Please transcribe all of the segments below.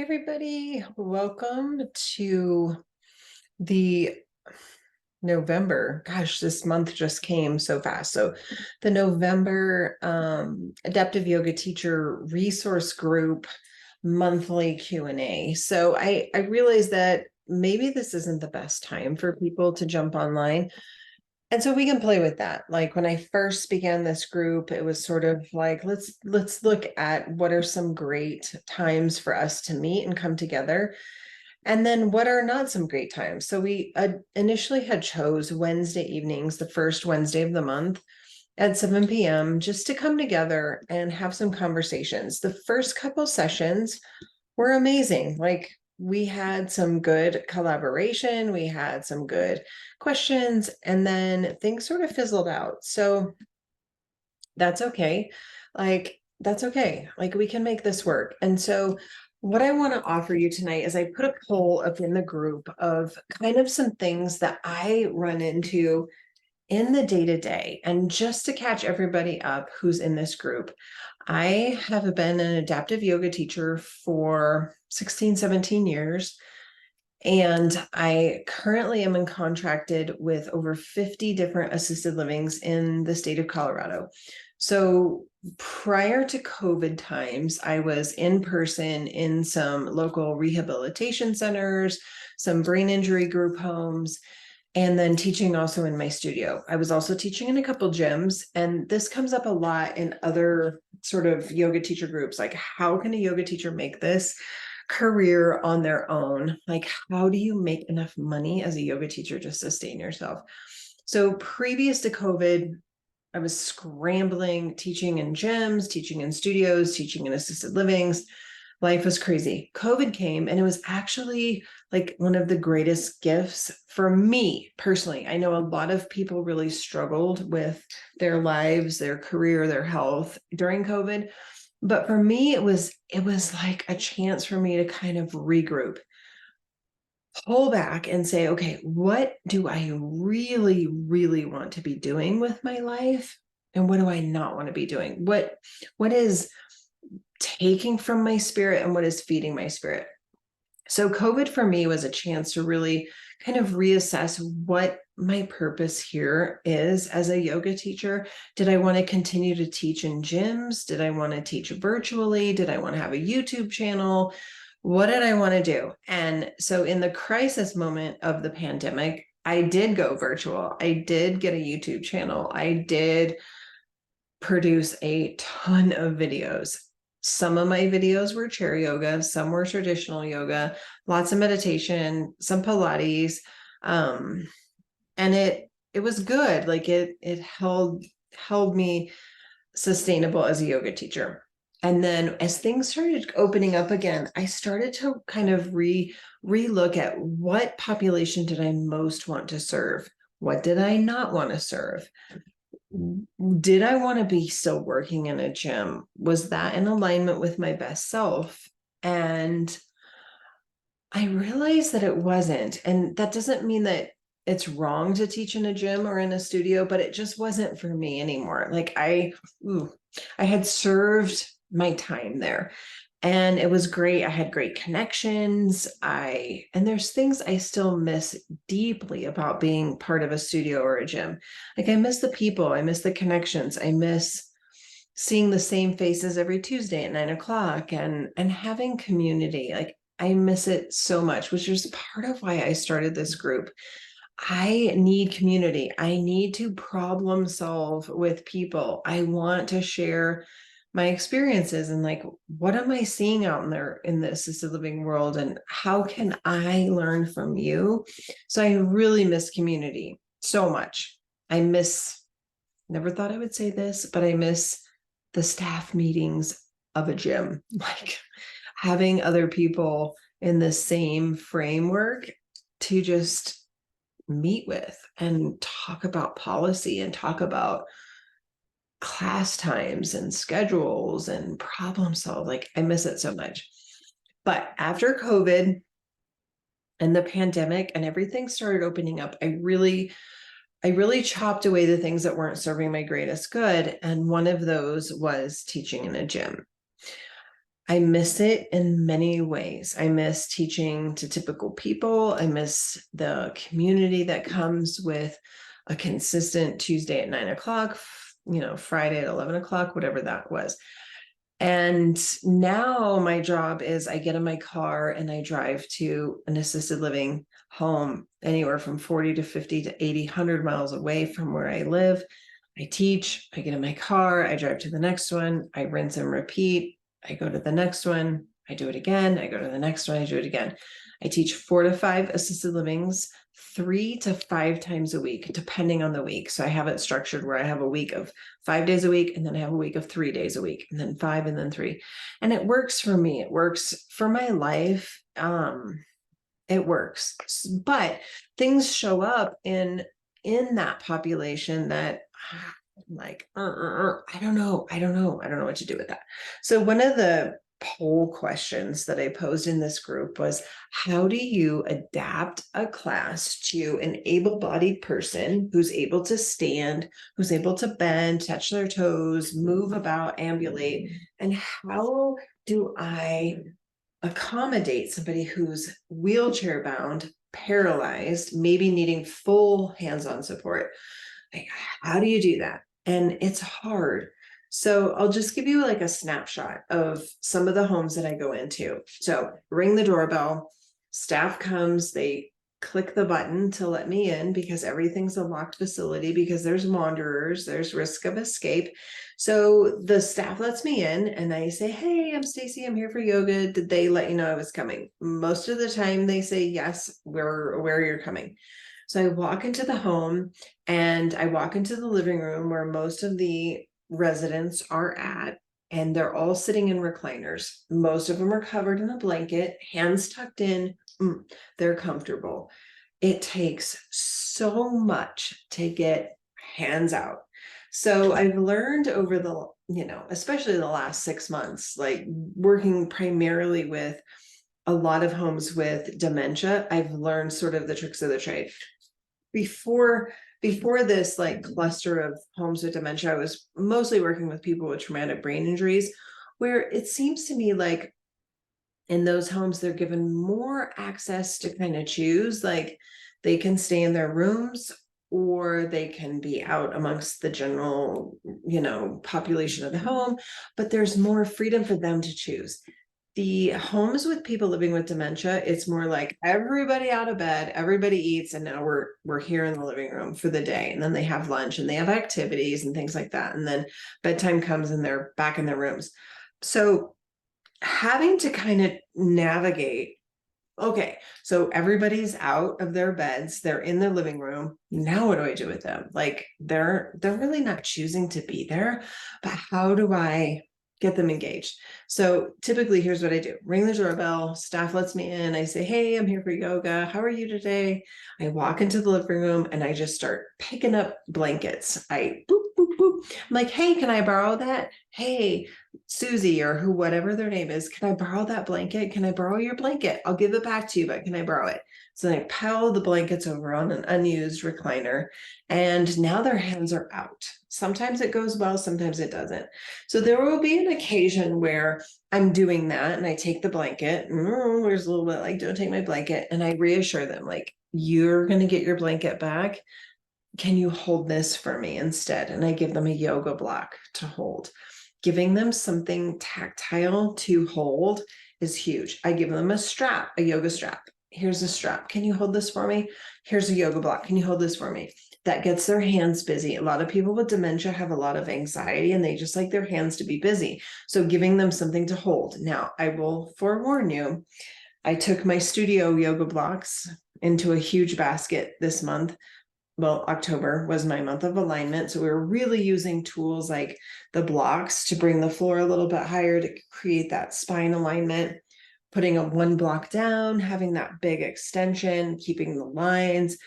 Hey everybody, welcome to the November. Gosh, this month just came so fast. So the November Adaptive Yoga Teacher Resource Group monthly Q&A. So I realized that maybe this isn't the best time for people to jump online. And so we can play with that. Like when I first began this group, it was sort of like, let's look at what are some great times for us to meet and come together. And then what are not some great times? So we initially had chose Wednesday evenings, the first Wednesday of the month at 7 p.m. just to come together and have some conversations. The first couple sessions were amazing. Like we had some good collaboration, we had some good questions, and then things sort of fizzled out. So that's okay. That's okay. Like we can make this work. And so what I want to offer you tonight is I put a poll up in the group of kind of some things that I run into in the day-to-day. And just to catch everybody up who's in this group, I have been an adaptive yoga teacher for 16, 17 years. And I currently am contracted with over 50 different assisted livings in the state of Colorado. So prior to COVID times, I was in person in some local rehabilitation centers, some brain injury group homes, and then teaching also in my studio. I was also teaching in a couple gyms, and this comes up a lot in other sort of yoga teacher groups. Like, how can a yoga teacher make this career on their own? Like, how do you make enough money as a yoga teacher to sustain yourself? So previous to COVID, I was scrambling, teaching in gyms, teaching in studios, teaching in assisted livings. Life was crazy. COVID came, and it was actually like one of the greatest gifts for me personally. I know a lot of people really struggled with their lives, their career, their health during COVID. But for me, it was like a chance for me to kind of regroup, pull back and say, okay, what do I really, really want to be doing with my life? And what do I not want to be doing? What is taking from my spirit and what is feeding my spirit? So COVID for me was a chance to really kind of reassess what my purpose here is as a yoga teacher. Did I want to continue to teach in gyms? Did I want to teach virtually? Did I want to have a YouTube channel? What did I want to do? And so in the crisis moment of the pandemic, I did go virtual. I did get a YouTube channel. I did produce a ton of videos. Some of my videos were chair yoga, some were traditional yoga, lots of meditation, some Pilates. And it was good. Like it held me sustainable as a yoga teacher. And then as things started opening up again, I started to kind of relook at what population did I most want to serve? What did I not want to serve? Did I want to be still working in a gym? Was that in alignment with my best self? And I realized that it wasn't. And that doesn't mean that it's wrong to teach in a gym or in a studio, but it just wasn't for me anymore. Like I had served my time there. And it was great. I had great connections. And there's things I still miss deeply about being part of a studio or a gym. Like I miss the people, I miss the connections, I miss seeing the same faces every Tuesday at 9 o'clock and having community. Like I miss it so much, which is part of why I started this group. I need community. I need to problem solve with people. I want to share my experiences and like, what am I seeing out there in the assisted living world? And how can I learn from you? So I really miss community so much. Never thought I would say this, but I miss the staff meetings of a gym, like having other people in the same framework to just meet with and talk about policy and talk about class times and schedules and problem solve. Like I miss it so much. But after COVID and the pandemic and everything started opening up, I really chopped away the things that weren't serving my greatest good. And one of those was teaching in a gym. I miss it in many ways. I miss teaching to typical people. I miss the community that comes with a consistent Tuesday at 9 o'clock, Friday at 11 o'clock, whatever that was. And now my job is I get in my car and I drive to an assisted living home anywhere from 40 to 50 to 80, 100 miles away from where I live. I teach, I get in my car, I drive to the next one, I rinse and repeat. I go to the next one, I do it again, I go to the next one, I do it again. I teach 4 to 5 assisted livings 3 to 5 times a week, depending on the week. So I have it structured where I have a week of 5 days a week, and then I have a week of 3 days a week, and then 5, and then 3. And it works for me. It works for my life. It works, but things show up in that population that I'm like, I don't know what to do with that. So one of the poll questions that I posed in this group was, how do you adapt a class to an able-bodied person who's able to stand, who's able to bend, touch their toes, move about, ambulate, and how do I accommodate somebody who's wheelchair bound, paralyzed, maybe needing full hands-on support? Like, how do you do that? And it's hard. So I'll just give you like a snapshot of some of the homes that I go into. So ring the doorbell, staff comes, they click the button to let me in because everything's a locked facility because there's wanderers, there's risk of escape. So the staff lets me in and I say, hey, I'm Stacie, I'm here for yoga. Did they let you know I was coming? Most of the time they say, yes, we're aware you're coming. So I walk into the home and I walk into the living room where most of the residents are at, and they're all sitting in recliners. Most of them are covered in a blanket, hands tucked in. They're comfortable. It takes so much to get hands out. So I've learned over the, especially the last 6 months, like working primarily with a lot of homes with dementia, I've learned sort of the tricks of the trade. Before this like cluster of homes with dementia, I was mostly working with people with traumatic brain injuries, where it seems to me like in those homes, they're given more access to kind of choose, like they can stay in their rooms or they can be out amongst the general, population of the home, but there's more freedom for them to choose. The homes with people living with dementia, it's more like everybody out of bed, everybody eats, and now we're here in the living room for the day. And then they have lunch and they have activities and things like that. And then bedtime comes and they're back in their rooms. So having to kind of navigate, okay, so everybody's out of their beds, they're in their living room. Now what do I do with them? Like they're really not choosing to be there, but how do I get them engaged? So typically here's what I do. Ring the doorbell, staff lets me in. I say, hey, I'm here for yoga. How are you today? I walk into the living room and I just start picking up blankets. I boop, boop, boop. I'm like, hey, can I borrow that? Hey, Susie or who, whatever their name is, can I borrow that blanket? Can I borrow your blanket? I'll give it back to you, but can I borrow it? So then I pile the blankets over on an unused recliner, and now their hands are out. Sometimes it goes well, sometimes it doesn't. So there will be an occasion where I'm doing that and I take the blanket, there's a little bit like, don't take my blanket. And I reassure them, like, you're going to get your blanket back. Can you hold this for me instead? And I give them a yoga block to hold. Giving them something tactile to hold is huge. I give them a strap, a yoga strap. Here's a strap. Can you hold this for me? Here's a yoga block. Can you hold this for me? That gets their hands busy. A lot of people with dementia have a lot of anxiety and they just like their hands to be busy. So giving them something to hold. Now, I will forewarn you, I took my studio yoga blocks into a huge basket this month. Well, October was my month of alignment. So we were really using tools like the blocks to bring the floor a little bit higher to create that spine alignment, putting a one block down, having that big extension, keeping the lines,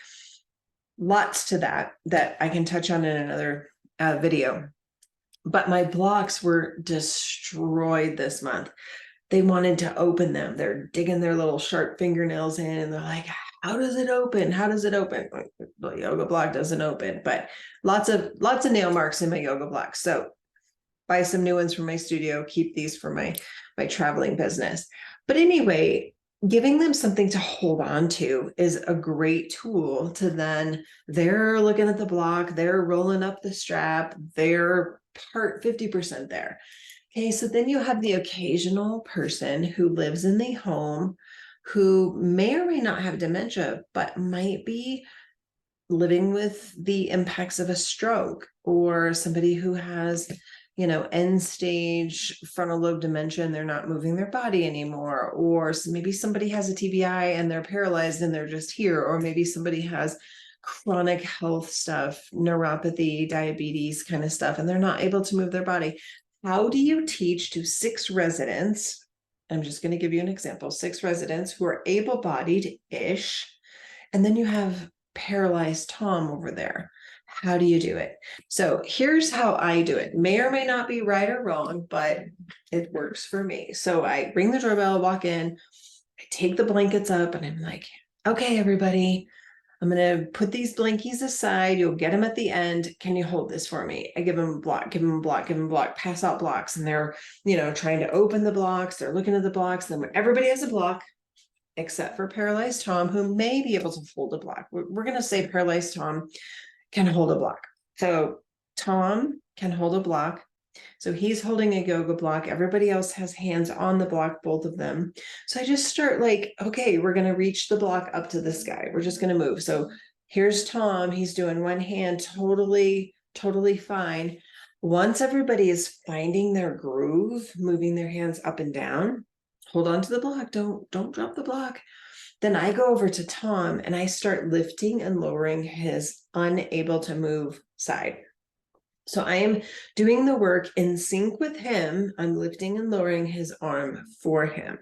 lots to that I can touch on in another video. But my blocks were destroyed this month. They wanted to open them. They're digging their little sharp fingernails in and they're like, how does it open? How does it open? The yoga block doesn't open, but lots of nail marks in my yoga block. So buy some new ones for my studio, keep these for my traveling business. But anyway, giving them something to hold on to is a great tool to then they're looking at the block, they're rolling up the strap, they're part 50% there. Okay, so then you have the occasional person who lives in the home who may or may not have dementia, but might be living with the impacts of a stroke, or somebody who has, end stage frontal lobe dementia and they're not moving their body anymore, or maybe somebody has a TBI and they're paralyzed and they're just here, or maybe somebody has chronic health stuff, neuropathy, diabetes kind of stuff, and they're not able to move their body. How do you teach to 6 residents? I'm just going to give you an example, 6 residents who are able-bodied-ish, and then you have paralyzed Tom over there. How do you do it? So here's how I do it. May or may not be right or wrong, but it works for me. So I ring the doorbell, walk in, I take the blankets up, and I'm like, okay, everybody, I'm going to put these blankies aside. You'll get them at the end. Can you hold this for me? I give them a block, give them a block, give them a block, pass out blocks. And they're, trying to open the blocks. They're looking at the blocks. Then when everybody has a block, except for paralyzed Tom, who may be able to hold a block. We're going to say paralyzed Tom can hold a block. So Tom can hold a block. So he's holding a yoga block. Everybody else has hands on the block, both of them. So I just start like, okay, we're going to reach the block up to this guy. We're just going to move. So here's Tom. He's doing one hand, totally fine. Once everybody is finding their groove, moving their hands up and down, hold on to the block. Don't drop the block. Then I go over to Tom and I start lifting and lowering his unable to move side. So I am doing the work in sync with him. I'm lifting and lowering his arm for him.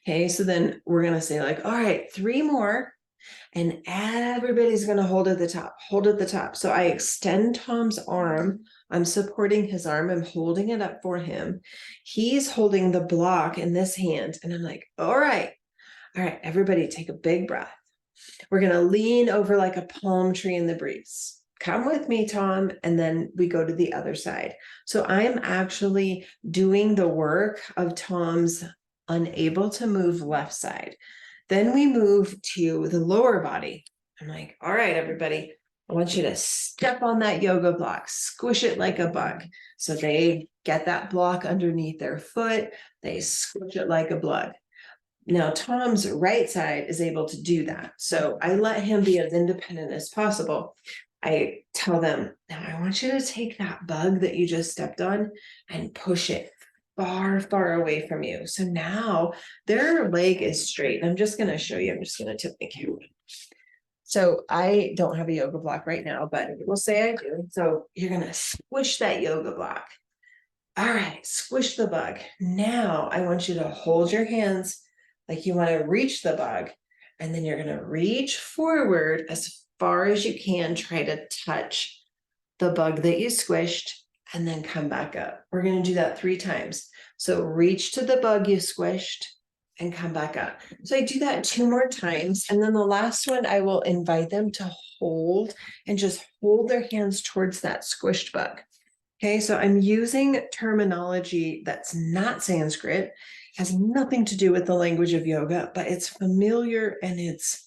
Okay, so then we're going to say like, all right, 3 more. And everybody's going to hold at the top, hold at the top. So I extend Tom's arm. I'm supporting his arm. I'm holding it up for him. He's holding the block in this hand. And I'm like, all right, everybody take a big breath. We're going to lean over like a palm tree in the breeze. Come with me, Tom. And then we go to the other side. So I'm actually doing the work of Tom's unable to move left side. Then we move to the lower body. I'm like, all right, everybody, I want you to step on that yoga block, squish it like a bug. So they get that block underneath their foot. They squish it like a bug. Now, Tom's right side is able to do that. So I let him be as independent as possible. I tell them, now I want you to take that bug that you just stepped on and push it far, far away from you. So now their leg is straight. And I'm just going to show you. I'm just going to tip the camera. So I don't have a yoga block right now, but we'll say I do. So you're going to squish that yoga block. All right, squish the bug. Now I want you to hold your hands like you want to reach the bug. And then you're going to reach forward as far as you can. Try to touch the bug that you squished and then come back up. We're going to do that 3 times. So reach to the bug you squished and come back up. So I do that 2 more times. And then the last one, I will invite them to hold and just hold their hands towards that squished bug. Okay, so I'm using terminology that's not Sanskrit, has nothing to do with the language of yoga, but it's familiar and it's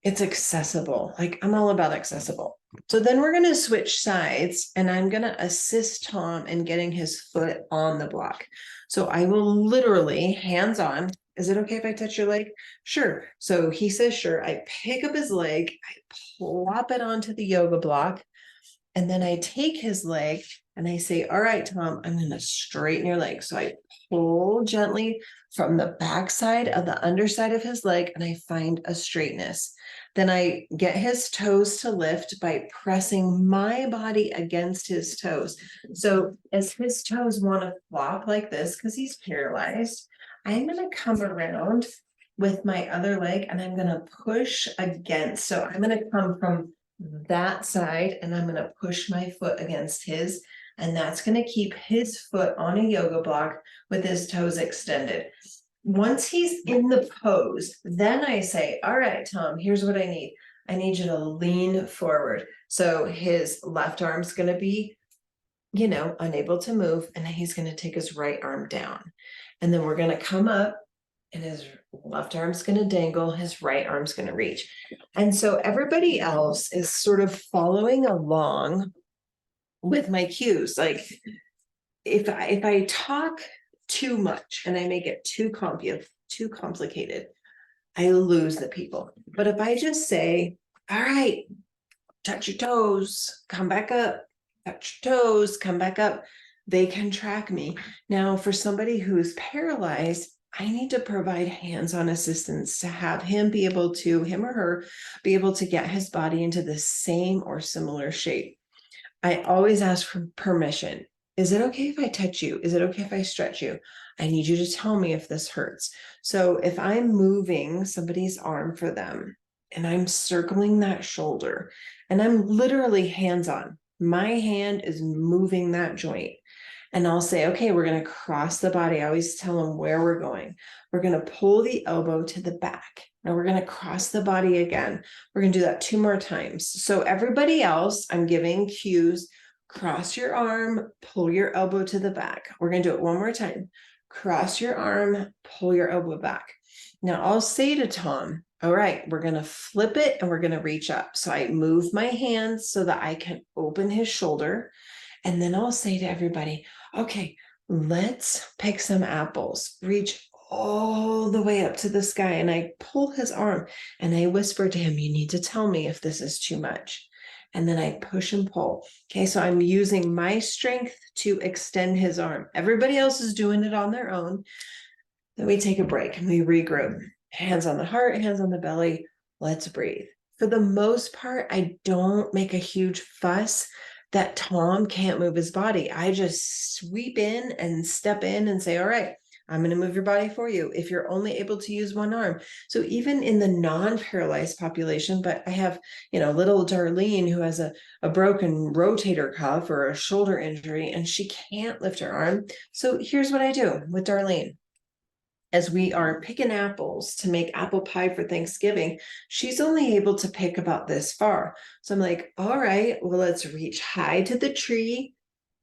accessible. Like I'm all about accessible. So then we're going to switch sides and I'm going to assist Tom in getting his foot on the block. So I will literally hands on. Is it okay if I touch your leg? Sure. So he says, sure. I pick up his leg, I plop it onto the yoga block. And then I take his leg and I say, all right, Tom, I'm going to straighten your leg. So I pull gently from the backside of the underside of his leg and I find a straightness. Then I get his toes to lift by pressing my body against his toes. So as his toes want to flop like this, because he's paralyzed, I'm going to come around with my other leg and I'm going to push against. So I'm going to come from that side and I'm going to push my foot against his, and that's going to keep his foot on a yoga block with his toes extended. Once he's in the pose, then I say, all right, Tom, here's what I need. I need you to lean forward. So his left arm's going to be unable to move. And then he's going to take his right arm down. And then we're going to come up and his left arm's going to dangle, his right arm's going to reach. And so everybody else is sort of following along with my cues. Like if I talk too much and I make it too complicated, I lose the people. But if I just say, all right, touch your toes, come back up, touch your toes, come back up, they can track me. Now, for somebody who's paralyzed, I need to provide hands-on assistance to have him or her be able to get his body into the same or similar shape. I always ask for permission. Is it okay if I touch you? Is it okay if I stretch you? I need you to tell me if this hurts. So if I'm moving somebody's arm for them and I'm circling that shoulder and I'm literally hands-on, my hand is moving that joint. And I'll say, okay, we're going to cross the body. I always tell them where we're going. We're going to pull the elbow to the back. Now we're going to cross the body again. We're going to do that 2 more times. So everybody else, I'm giving cues. Cross your arm, pull your elbow to the back. We're going to do it 1 more time. Cross your arm, pull your elbow back. Now I'll say to Tom, all right, we're going to flip it and we're going to reach up. So I move my hands so that I can open his shoulder. And then I'll say to everybody, okay, let's pick some apples. Reach all the way up to the sky. And I pull his arm and I whisper to him, you need to tell me if this is too much. And then I push and pull. Okay, so I'm using my strength to extend his arm. Everybody else is doing it on their own. Then we take a break and we regroup. Hands on the heart, hands on the belly. Let's breathe. For the most part, I don't make a huge fuss that Tom can't move his body. I just sweep in and step in and say, all right, I'm going to move your body for you if you're only able to use one arm. So even in the non-paralyzed population, but I have, little Darlene who has a broken rotator cuff or a shoulder injury and she can't lift her arm. So here's what I do with Darlene. As we are picking apples to make apple pie for Thanksgiving, she's only able to pick about this far. So I'm like, all right, well, let's reach high to the tree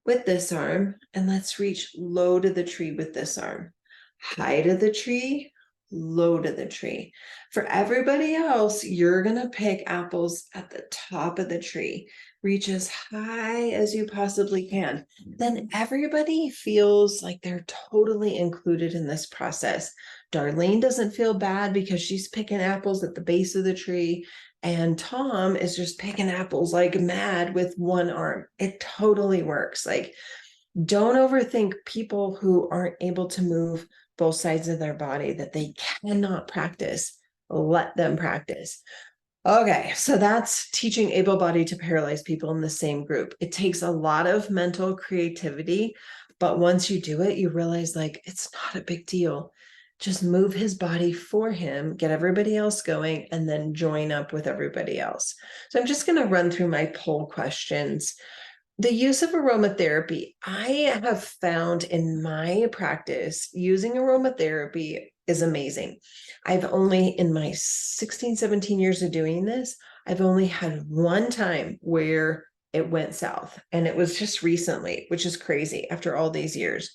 with this arm, and let's reach low to the tree with this arm. High to the tree, low to the tree. For everybody else, you're going to pick apples at the top of the tree. Reach as high as you possibly can. Then everybody feels like they're totally included in this process. Darlene doesn't feel bad because she's picking apples at the base of the tree. And Tom is just picking apples like mad with one arm. It totally works. Like, don't overthink people who aren't able to move both sides of their body, that they cannot practice. Let them practice. Okay, so that's teaching able-bodied to paralyzed people in the same group. It takes a lot of mental creativity, but once you do it, you realize like it's not a big deal. Just move his body for him, get everybody else going, and then join up with everybody else. So I'm just going to run through my poll questions. The use of aromatherapy, I have found in my practice, using aromatherapy is amazing. I've only, in my 16, 17 years of doing this, I've only had one time where it went south, and it was just recently, which is crazy after all these years.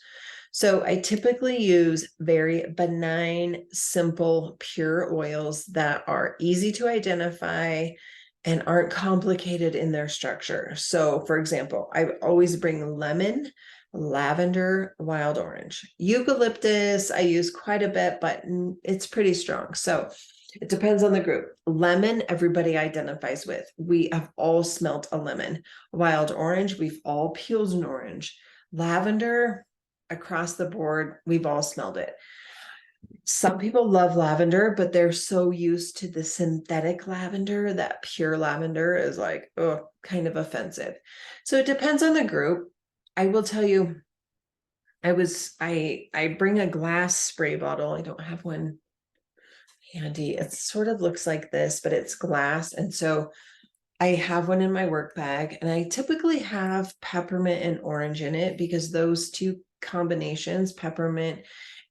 So I typically use very benign, simple, pure oils that are easy to identify and aren't complicated in their structure. So for example, I always bring lemon, lavender, wild orange. Eucalyptus, I use quite a bit, but it's pretty strong. So it depends on the group. Lemon, everybody identifies with. We have all smelt a lemon. Wild orange, we've all peeled an orange. Lavender, across the board, we've all smelled it. Some people love lavender, but they're so used to the synthetic lavender that pure lavender is like, oh, kind of offensive. So it depends on the group. I will tell you, I bring a glass spray bottle. I don't have one handy. It sort of looks like this, but it's glass. And so I have one in my work bag, and I typically have peppermint and orange in it because those two combinations, peppermint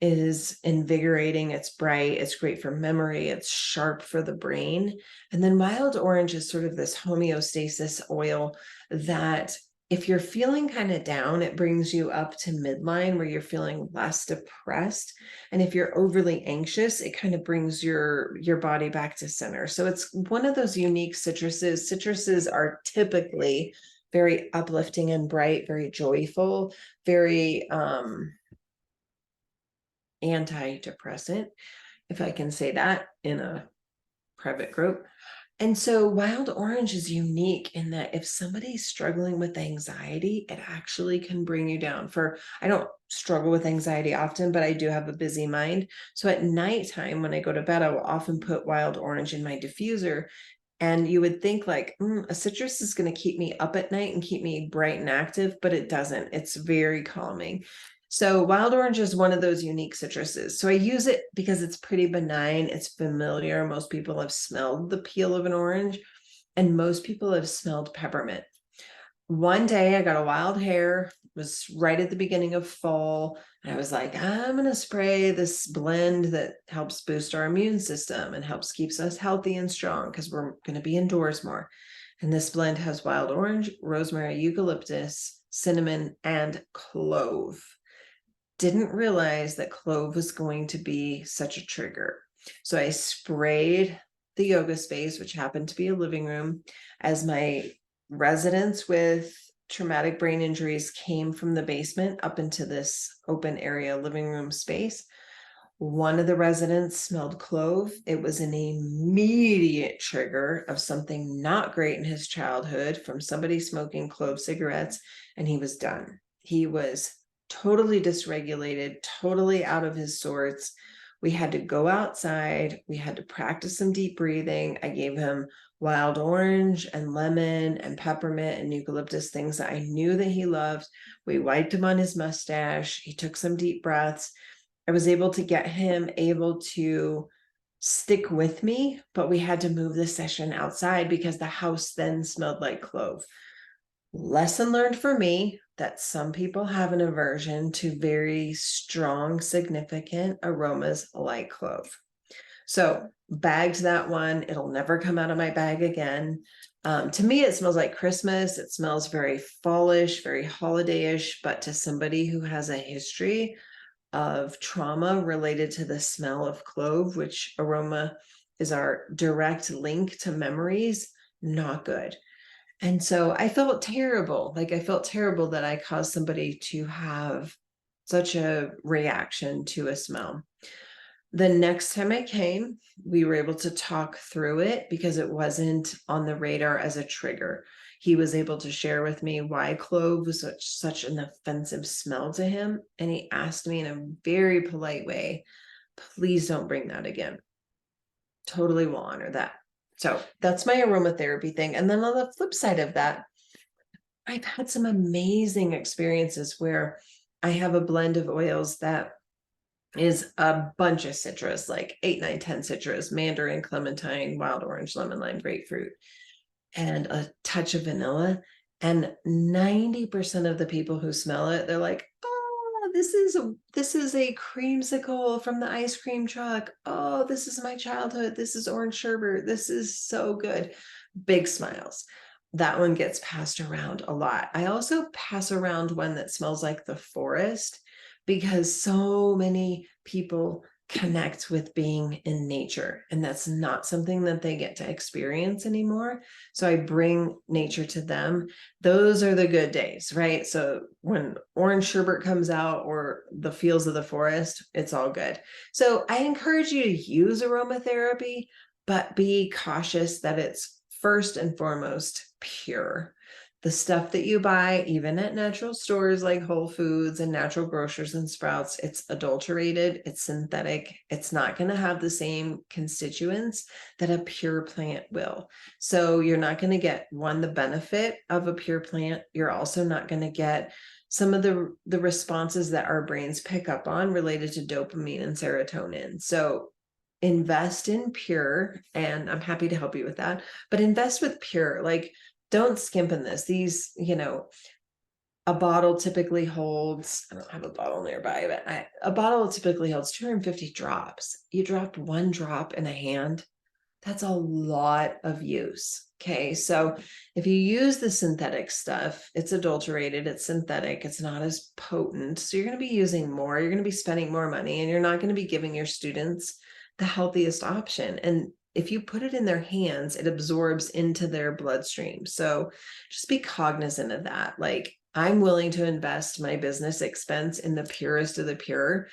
is invigorating, it's bright, it's great for memory, it's sharp for the brain. And then wild orange is sort of this homeostasis oil that If you're feeling kind of down, it brings you up to midline where you're feeling less depressed. And if you're overly anxious, it kind of brings your body back to center. So it's one of those unique citruses. Citruses are typically very uplifting and bright, very joyful, very antidepressant, if I can say that in a private group. And so wild orange is unique in that if somebody's struggling with anxiety, it actually can bring you down. I don't struggle with anxiety often, but I do have a busy mind. So at nighttime, when I go to bed, I will often put wild orange in my diffuser. And you would think like a citrus is going to keep me up at night and keep me bright and active, but it doesn't. It's very calming. So wild orange is one of those unique citruses. So I use it because it's pretty benign. It's familiar. Most people have smelled the peel of an orange, and most people have smelled peppermint. One day I got a wild hair, was right at the beginning of fall. And I was like, I'm going to spray this blend that helps boost our immune system and helps keeps us healthy and strong because we're going to be indoors more. And this blend has wild orange, rosemary, eucalyptus, cinnamon, and clove. Didn't realize that clove was going to be such a trigger. So I sprayed the yoga space, which happened to be a living room, as my residents with traumatic brain injuries came from the basement up into this open area living room space. One of the residents smelled clove. It was an immediate trigger of something not great in his childhood from somebody smoking clove cigarettes, and he was done. He was totally dysregulated, totally out of his sorts. We had to go outside. We had to practice some deep breathing. I gave him wild orange and lemon and peppermint and eucalyptus, things that I knew that he loved. We wiped him on his mustache. He took some deep breaths. I was able to get him able to stick with me, but we had to move the session outside because the house then smelled like clove. Lesson learned for me that some people have an aversion to very strong, significant aromas like clove. So bagged that one. It'll never come out of my bag again. To me, it smells like Christmas. It smells very fallish, very holiday-ish, but to somebody who has a history of trauma related to the smell of clove, which aroma is our direct link to memories, not good. And so I felt terrible. Like I felt terrible that I caused somebody to have such a reaction to a smell. The next time I came, we were able to talk through it because it wasn't on the radar as a trigger. He was able to share with me why clove was such an offensive smell to him. And he asked me in a very polite way, please don't bring that again. Totally will honor that. So that's my aromatherapy thing. And then on the flip side of that, I've had some amazing experiences where I have a blend of oils that is a bunch of citrus, like 8, 9, 10 citrus, mandarin, clementine, wild orange, lemon, lime, grapefruit, and a touch of vanilla. And 90% of the people who smell it, they're like, oh, this is a creamsicle from the ice cream truck. Oh, this is my childhood. This is orange sherbet. This is so good. Big smiles. That one gets passed around a lot. I also pass around one that smells like the forest because so many people connect with being in nature, and that's not something that they get to experience anymore. So I bring nature to them. Those are the good days, right? So when orange sherbet comes out or the feels of the forest, it's all good. So I encourage you to use aromatherapy, but be cautious that it's first and foremost pure. The stuff that you buy, even at natural stores like Whole Foods and Natural Grocers and Sprouts, it's adulterated, it's synthetic, it's not going to have the same constituents that a pure plant will. So you're not going to get, one, the benefit of a pure plant. You're also not going to get some of the responses that our brains pick up on related to dopamine and serotonin. So invest in pure, and I'm happy to help you with that, but invest with pure. Like, don't skimp in this. These, a bottle typically holds, I don't have a bottle nearby, but a bottle typically holds 250 drops. You dropped one drop in a hand, That's a lot of use. Okay. So if you use the synthetic stuff, it's adulterated, it's synthetic, it's not as potent. So you're going to be using more, you're going to be spending more money, and you're not going to be giving your students the healthiest option. And if you put it in their hands, it absorbs into their bloodstream. So just be cognizant of that. Like, I'm willing to invest my business expense in the purest of the pure,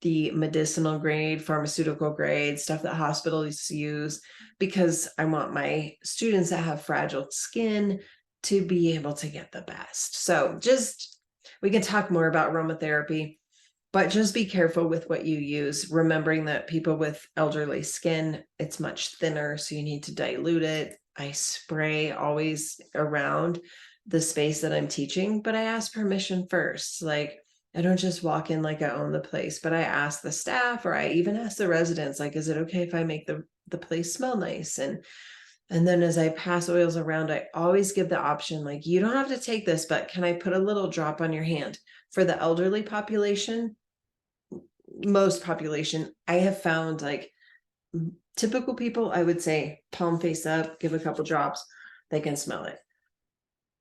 the medicinal grade, pharmaceutical grade, stuff that hospitals use, because I want my students that have fragile skin to be able to get the best. So we can talk more about aromatherapy, but just be careful with what you use, remembering that people with elderly skin, it's much thinner, so you need to dilute it. I spray always around the space that I'm teaching, but I ask permission first. Like, I don't just walk in like I own the place, but I ask the staff, or I even ask the residents, like, is it okay if I make the place smell nice? And then as I pass oils around, I always give the option, like, you don't have to take this, but can I put a little drop on your hand? For the elderly population, most population, I have found, like, typical people, I would say palm face up, give a couple drops, they can smell it.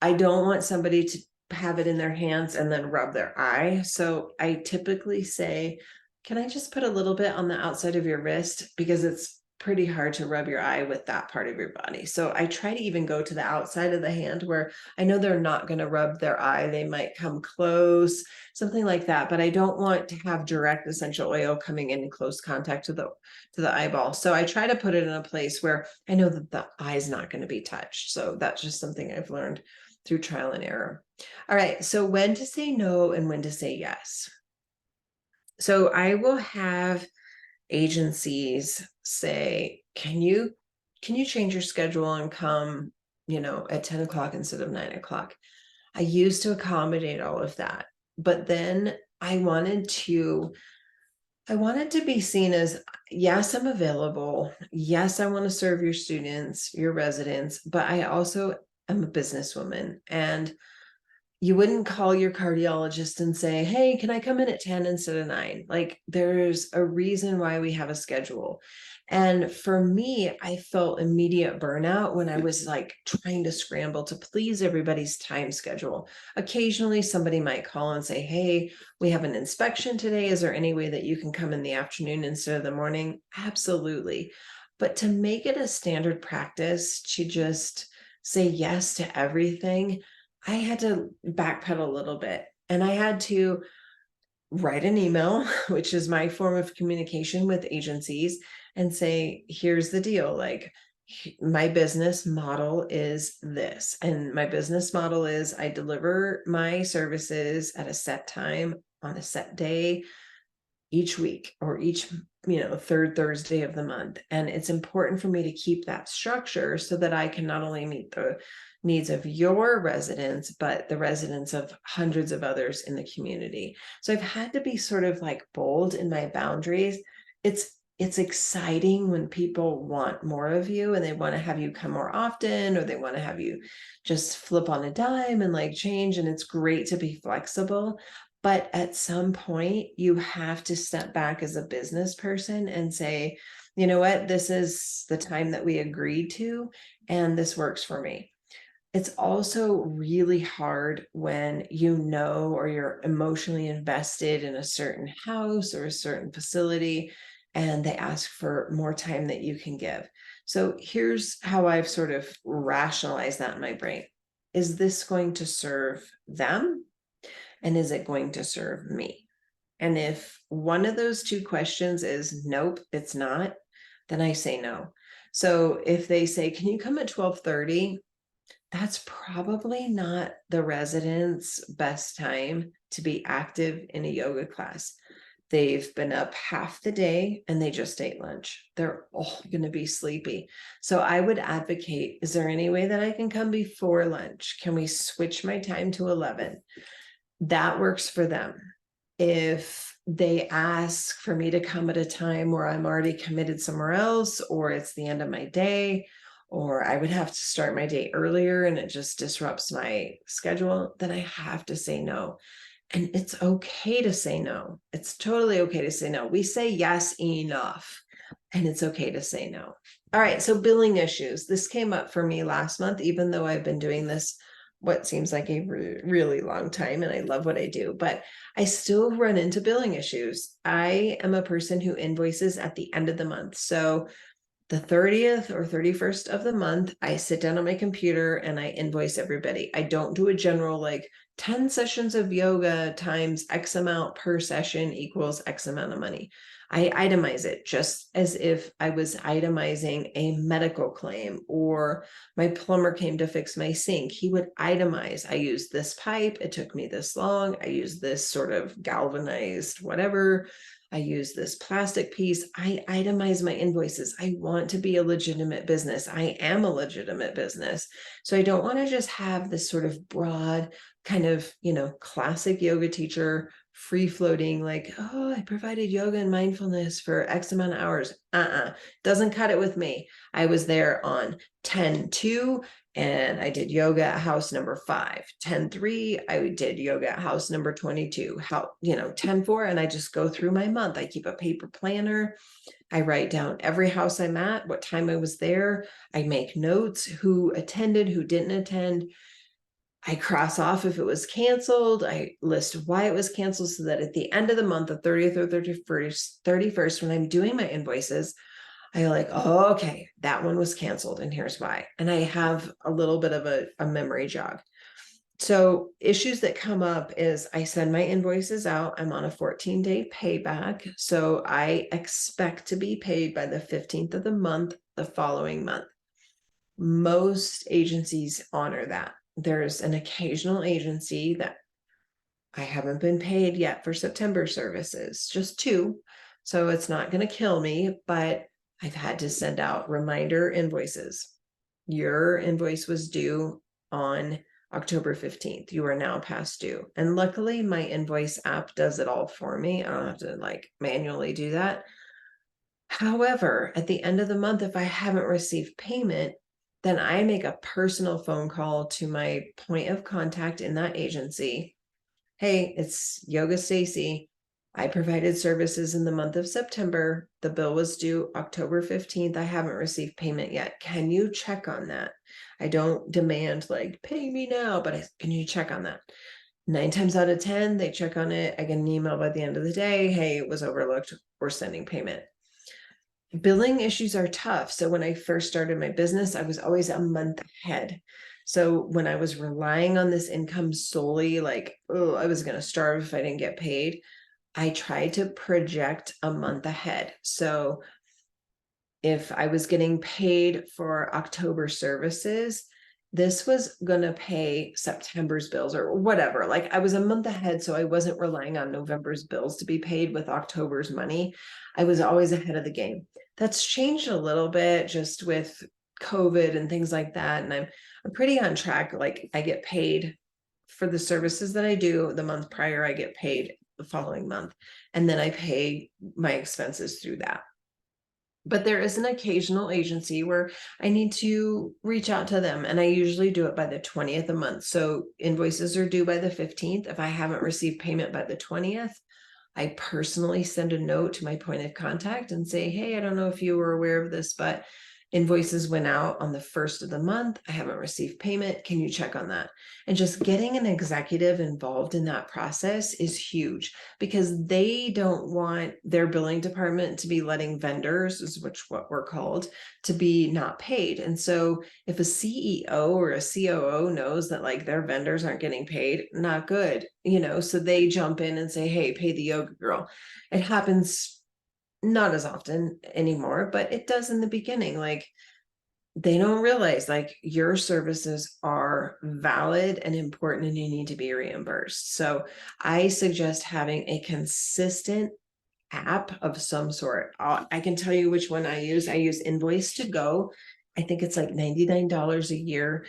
I don't want somebody to have it in their hands and then rub their eye. So I typically say, can I just put a little bit on the outside of your wrist? Because it's pretty hard to rub your eye with that part of your body. So I try to even go to the outside of the hand where I know they're not going to rub their eye. They might come close, something like that. But I don't want to have direct essential oil coming in close contact to the eyeball. So I try to put it in a place where I know that the eye is not going to be touched. So that's just something I've learned through trial and error. All right. So when to say no and when to say yes. So I will have agencies say, can you change your schedule and come, at 10 o'clock instead of 9 o'clock? I used to accommodate all of that, but then I wanted to be seen as, yes, I'm available. Yes, I want to serve your students, your residents, but I also am a businesswoman, and you wouldn't call your cardiologist and say, hey, can I come in at 10 instead of 9? Like, there's a reason why we have a schedule. And for me, I felt immediate burnout when I was like trying to scramble to please everybody's time schedule. Occasionally, somebody might call and say, hey, we have an inspection today. Is there any way that you can come in the afternoon instead of the morning? Absolutely. But to make it a standard practice to just say yes to everything, I had to backpedal a little bit, and I had to write an email, which is my form of communication with agencies, and say, here's the deal. Like, my business model is this. And my business model is I deliver my services at a set time on a set day each week, or each third Thursday of the month. And it's important for me to keep that structure so that I can not only meet the needs of your residents, but the residents of hundreds of others in the community. So I've had to be sort of like bold in my boundaries. It's exciting when people want more of you and they want to have you come more often, or they want to have you just flip on a dime and like change. And it's great to be flexible. But at some point, you have to step back as a business person and say, you know what, this is the time that we agreed to, and this works for me. It's also really hard when or you're emotionally invested in a certain house or a certain facility, and they ask for more time that you can give. So here's how I've sort of rationalized that in my brain. Is this going to serve them? And is it going to serve me? And if one of those two questions is nope, it's not, then I say no. So if they say, can you come at 12:30? That's probably not the resident's best time to be active in a yoga class. They've been up half the day and they just ate lunch. They're all going to be sleepy. So I would advocate, is there any way that I can come before lunch? Can we switch my time to 11? That works for them. If they ask for me to come at a time where I'm already committed somewhere else, or it's the end of my day, or I would have to start my day earlier and it just disrupts my schedule, then I have to say no. And it's okay to say no. It's totally okay to say no. We say yes enough. and it's okay to say no. All right, so billing issues. This came up for me last month, even though I've been doing this what seems like a really long time, and I love what I do, but I still run into billing issues. I am a person who invoices at the end of the month. So the 30th or 31st of the month, I sit down on my computer and I invoice everybody. I don't do a general like 10 sessions of yoga times X amount per session equals X amount of money. I itemize it just as if I was itemizing a medical claim, or my plumber came to fix my sink. He would itemize, I used this pipe, it took me this long, I used this sort of galvanized whatever, I use this plastic piece. I itemize my invoices. I want to be a legitimate business. I am a legitimate business. So I don't want to just have this sort of broad kind of, classic yoga teacher, free floating, like, oh, I provided yoga and mindfulness for X amount of hours. Doesn't cut it with me. I was there on 10-2 and I did yoga at house number 5. 10-3, I did yoga at house number 22. 10-4, and I just go through my month. I keep a paper planner. I write down every house I'm at, what time I was there. I make notes, who attended, who didn't attend. I cross off if it was canceled. I list why it was canceled, so that at the end of the month, the 30th or 31st, when I'm doing my invoices, I like, oh, okay, that one was canceled and here's why. And I have a little bit of a memory jog. So issues that come up is I send my invoices out. I'm on a 14-day payback. So I expect to be paid by the 15th of the month, the following month. Most agencies honor that. There's an occasional agency that I haven't been paid yet for September services, just 2. So it's not going to kill me, but I've had to send out reminder invoices. Your invoice was due on October 15th. You are now past due. And luckily my invoice app does it all for me. I don't have to like manually do that. However, at the end of the month, if I haven't received payment, then I make a personal phone call to my point of contact in that agency. Hey, it's Yoga Stacie. I provided services in the month of September. The bill was due October 15th. I haven't received payment yet. Can you check on that? I don't demand like pay me now, but can you check on that? 9 times out of 10, they check on it. I get an email by the end of the day. Hey, it was overlooked. We're sending payment. Billing issues are tough. So when I first started my business, I was always a month ahead. So when I was relying on this income solely, like, oh, I was going to starve if I didn't get paid, I tried to project a month ahead. So if I was getting paid for October services, this was going to pay September's bills or whatever. Like I was a month ahead, so I wasn't relying on November's bills to be paid with October's money. I was always ahead of the game. That's changed a little bit just with COVID and things like that. And I'm pretty on track. Like I get paid for the services that I do the month prior, I get paid the following month. And then I pay my expenses through that. But there is an occasional agency where I need to reach out to them, and I usually do it by the 20th a month. So invoices are due by the 15th. If I haven't received payment by the 20th, I personally send a note to my point of contact and say, hey, I don't know if you were aware of this, but invoices went out on the 1st of the month. I haven't received payment. Can you check on that? And just getting an executive involved in that process is huge, because they don't want their billing department to be letting vendors, is what we're called, to be not paid. And so if a CEO or a COO knows that like their vendors aren't getting paid, not good, so they jump in and say, hey, pay the yoga girl. It happens not as often anymore, but it does in the beginning. Like they don't realize like your services are valid and important and you need to be reimbursed. So I suggest having a consistent app of some sort. I can tell you which one I use. I use Invoice to Go. I think it's like $99 a year.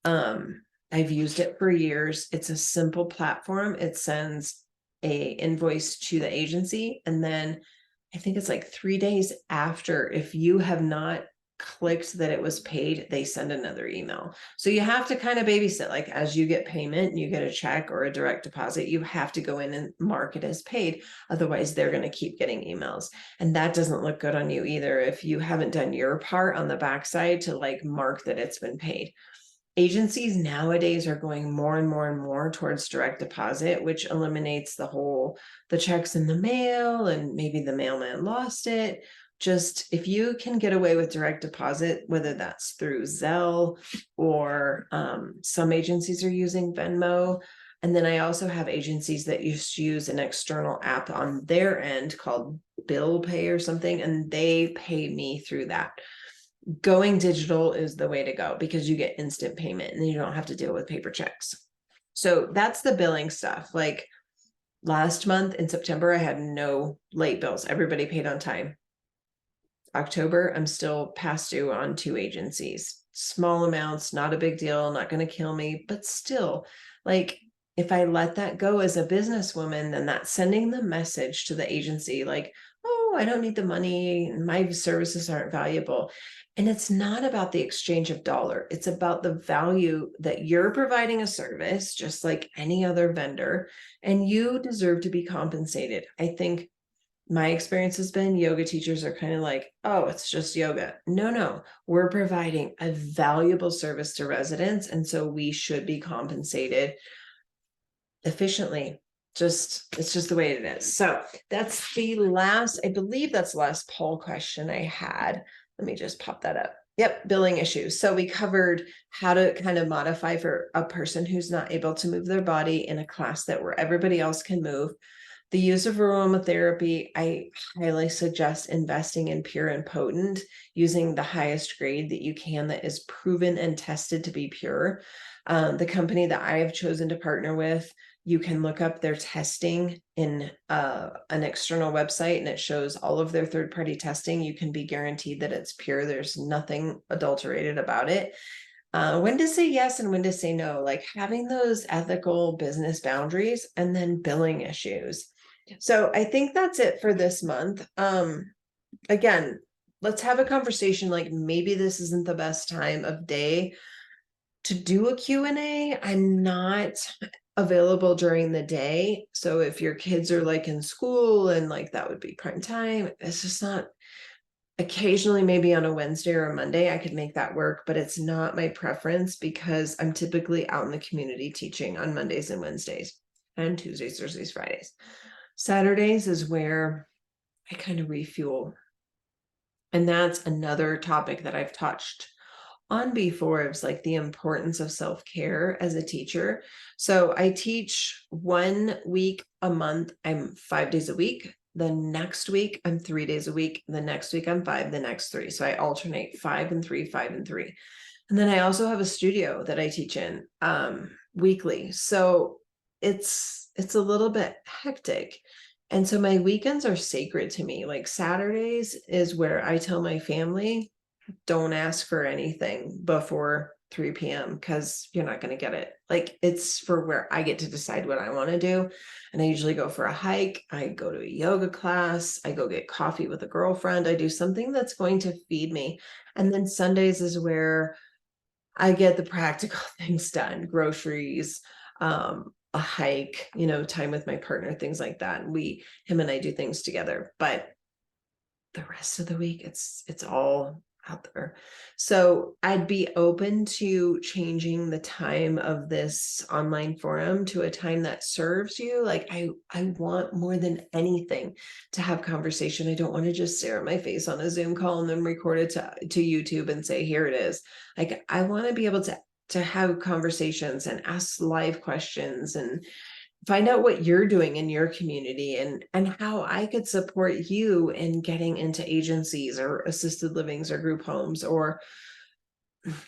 I've used it for years. It's a simple platform. It sends a invoice to the agency, and then I think it's like 3 days after, if you have not clicked that it was paid, they send another email. So you have to kind of babysit, like as you get payment, you get a check or a direct deposit, you have to go in and mark it as paid. Otherwise, they're going to keep getting emails. And that doesn't look good on you either if you haven't done your part on the backside to like mark that it's been paid. Agencies nowadays are going more and more and more towards direct deposit, which eliminates the checks in the mail and maybe the mailman lost it. Just if you can get away with direct deposit, whether that's through Zelle or some agencies are using Venmo. And then I also have agencies that used to use an external app on their end called Bill Pay or something, and they pay me through that. Going digital is the way to go because you get instant payment and you don't have to deal with paper checks. So that's the billing stuff. Like last month in September, I had no late bills. Everybody paid on time. October, I'm still past due on 2 agencies. Small amounts, not a big deal, not going to kill me, but still, like if I let that go as a businesswoman, then that's sending the message to the agency like, oh, I don't need the money, my services aren't valuable. And it's not about the exchange of dollar. It's about the value that you're providing a service, just like any other vendor, and you deserve to be compensated. I think my experience has been yoga teachers are kind of like, oh, it's just yoga. No, we're providing a valuable service to residents. And so we should be compensated efficiently. It's just the way it is. So that's the last, I believe that's the last poll question I had. Let me just pop that up. Yep, billing issues. So we covered how to kind of modify for a person who's not able to move their body in a class that where everybody else can move. The use of aromatherapy, I highly suggest investing in pure and potent, using the highest grade that you can that is proven and tested to be pure. The company that I have chosen to partner with, you can look up their testing in an external website and it shows all of their third-party testing. You can be guaranteed that it's pure. There's nothing adulterated about it. When to say yes and when to say no, like having those ethical business boundaries and then billing issues. So I think that's it for this month. Again, let's have a conversation. Like maybe this isn't the best time of day to do a Q&A. I'm not available during the day. So if your kids are like in school and like that would be prime time, it's just not. Occasionally, maybe on a Wednesday or a Monday, I could make that work, but it's not my preference because I'm typically out in the community teaching on Mondays and Wednesdays and Tuesdays, Thursdays, Fridays. Saturdays is where I kind of refuel. And that's another topic that I've touched on before. It's like the importance of self-care as a teacher. So I teach 1 week a month. I'm 5 days a week. The next week, I'm 3 days a week. The next week, I'm 5, the next 3. So I alternate 5 and 3, 5 and 3. And then I also have a studio that I teach in weekly. So it's a little bit hectic. And so my weekends are sacred to me. Like Saturdays is where I tell my family, don't ask for anything before 3 p.m. because you're not going to get it. Like it's for where I get to decide what I want to do. And I usually go for a hike. I go to a yoga class. I go get coffee with a girlfriend. I do something that's going to feed me. And then Sundays is where I get the practical things done, groceries, a hike, time with my partner, things like that. And him and I do things together, but the rest of the week, it's all out there. So I'd be open to changing the time of this online forum to a time that serves you. Like I want more than anything to have conversation. I don't want to just stare at my face on a Zoom call and then record it to YouTube and say, here it is. Like I want to be able to have conversations and ask live questions and find out what you're doing in your community and how I could support you in getting into agencies or assisted livings or group homes or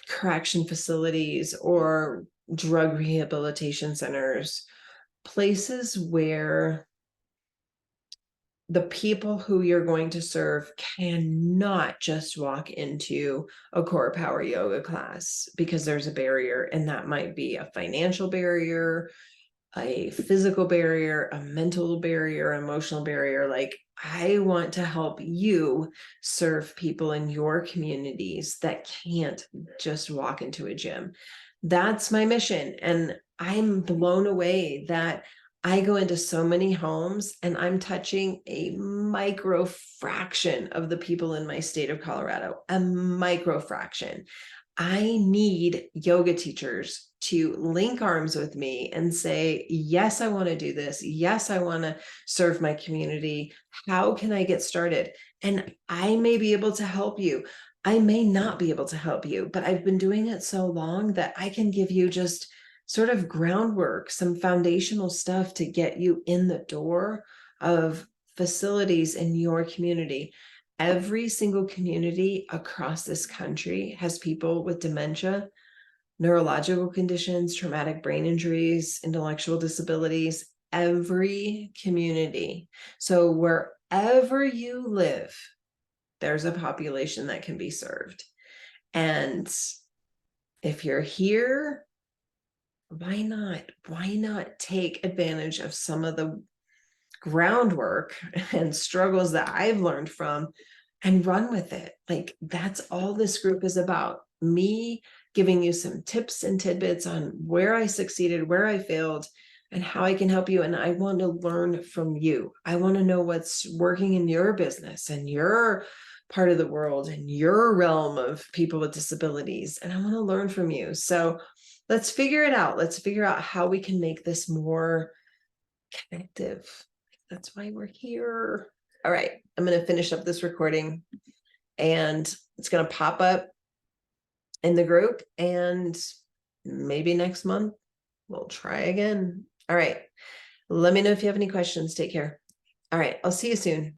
correction facilities or drug rehabilitation centers, places where the people who you're going to serve cannot just walk into a core power yoga class because there's a barrier, and that might be a financial barrier, a physical barrier, a mental barrier, emotional barrier. Like, I want to help you serve people in your communities that can't just walk into a gym. That's my mission. And I'm blown away that I go into so many homes and I'm touching a micro fraction of the people in my state of Colorado, a micro fraction. I need yoga teachers to link arms with me and say, yes, I want to do this. Yes, I want to serve my community. How can I get started? And I may be able to help you. I may not be able to help you, but I've been doing it so long that I can give you just sort of groundwork, some foundational stuff to get you in the door of facilities in your community. Every single community across this country has people with dementia, neurological conditions, traumatic brain injuries, intellectual disabilities, every community. So wherever you live, there's a population that can be served. And if you're here, why not take advantage of some of the groundwork and struggles that I've learned from and run with it? Like, that's all this group is about. Me giving you some tips and tidbits on where I succeeded, where I failed, and how I can help you. And I want to learn from you. I want to know what's working in your business and your part of the world and your realm of people with disabilities. And I want to learn from you. So let's figure it out. Let's figure out how we can make this more connective. That's why we're here. All right, I'm going to finish up this recording and it's going to pop up in the group, and maybe next month we'll try again. All right, let me know if you have any questions. Take care. All right, I'll see you soon.